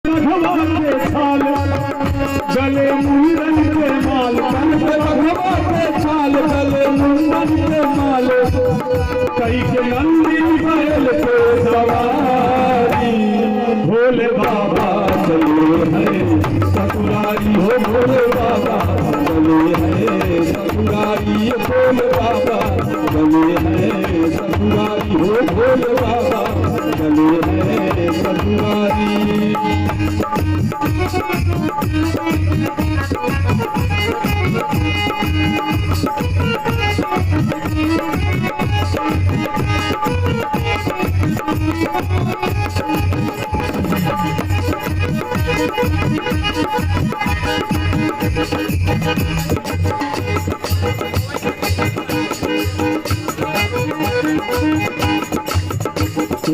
भगवान के छाल गले मुंडन के माल, भगवान के छाल गले मुंडन के माल, कई के नंदी बैल पे सवारी, भोले बाबा चले हैं ससुरारी हो, भोले बाबा चले हैं ससुरारी, भोले बाबा चले हैं ससुरारी हो, भोले बाबा चले हैं ससुरारी।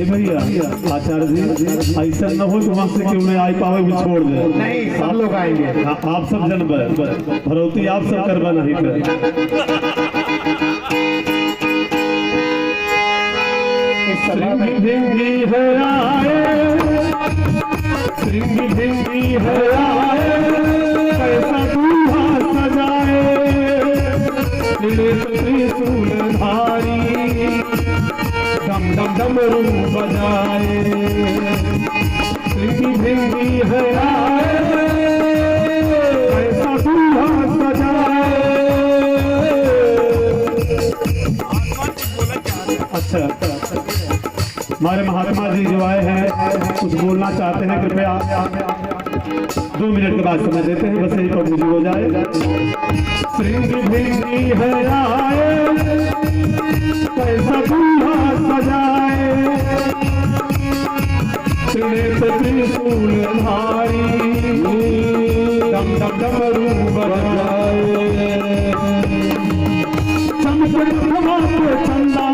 भैया आचार्य जी ऐसा न हो कि वहां से क्यों नहीं आई पावे भी छोड़ दे। नहीं, सब लोग आएंगे। आप सब जनबर भरौती आप सब करवा नहीं कर। भिंगी है आए, भिंगी है आए, कैसा दूल्हा सजाए, त्रिशूल धारी डम डम डमरू बजाए, भिंगी है आए, कैसा दूल्हा सजाए। अच्छा, हमारे महात्मा जी जो आए हैं कुछ बोलना चाहते हैं, कृपया 2 मिनट के बाद समय देते हैं, बस यही प्रभु जी हो जाए। भिंगी है आए, कैसा दूल्हा सजाए, त्रिशूल धारी डम डम डमरू बजाए, चमके मघवा पे चंदा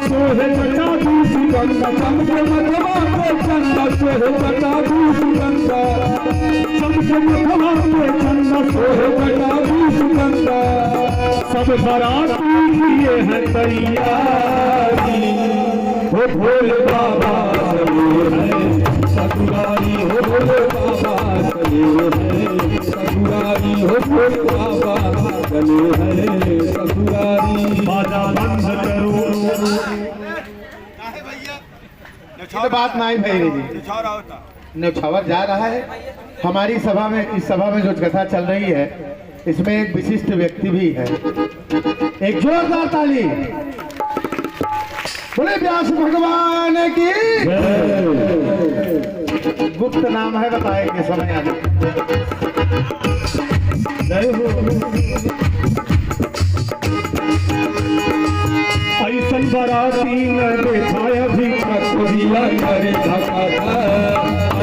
सोहे जटा दूसी गंगा, चमके मघवा पे चंदा सोहे जटा दूसी गंगा, चमके मघवा पे चंदा सोहे जटा दूसी गंगा, सब बाराती किए हैं तैयारी, हो भोले बाबा चले हैं ससुरारी, हो भोले बाबा चले हैं ससुरारी, हो भोले बाबा चले हैं ससुरारी। बाजा बंद करो, तो बात नहीं भाई जी, न्यौछावर जा रहा है हमारी सभा में। इस सभा में जो कथा चल रही है इसमें एक विशिष्ट व्यक्ति भी है। एक जोरदार ताली बोले व्यास भगवान की। गुप्त नाम है, बताएंगे समय आगे। जय हो। ऐसन बराती न देखा अभी तक दिया करे धक्का,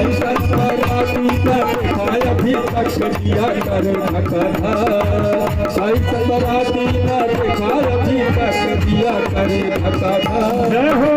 ऐसन बराती न देखा अभी तक दिया करे धक्का, ऐसन बराती न देखा अभी तक दिया करे धक्का। जय हो।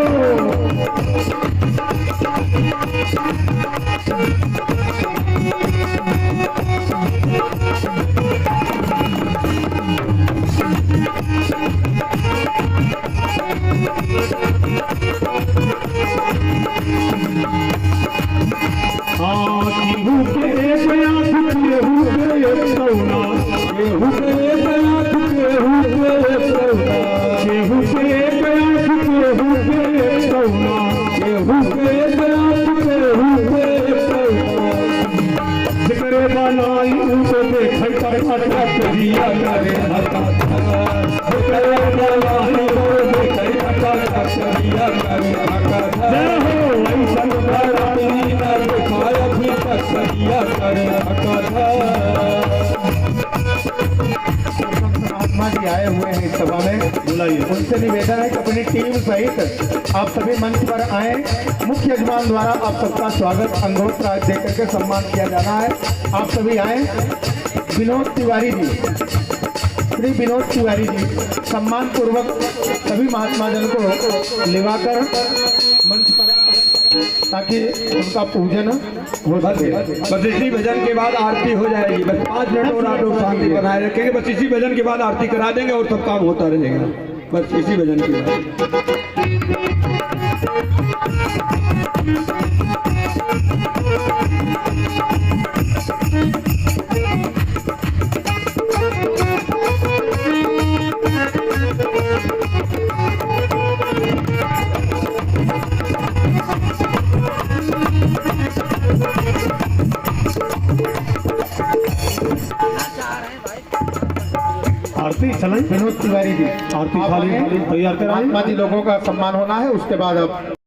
महात्मा जी आए हुए हैं इस सभा में, बुलाइए। उनसे निवेदन है कि अपनी टीम सहित आप सभी मंच पर आए। मुख्य यजमान द्वारा आप सबका स्वागत अंगोत्रा देकर के सम्मान किया जाना है। आप सभी आए। विनोद तिवारी जी, श्री विनोद तिवारी जी सम्मान पूर्वक सभी महात्मा जन को लिवाकर मंच पर, ताकि उनका पूजन हो सके। बस इसी भजन के बाद आरती हो जाएगी। बस 5 मिनट और आप लोग शांति बनाए रखेंगे। बस इसी भजन के बाद आरती करा देंगे और सब काम होता रहेगा। बस इसी भजन के बाद। आरती चले विनोद तिवारी जी आरती आप थाली आगे। तैयार कराएं। महात्मा जी लोगों का सम्मान होना है, उसके बाद अब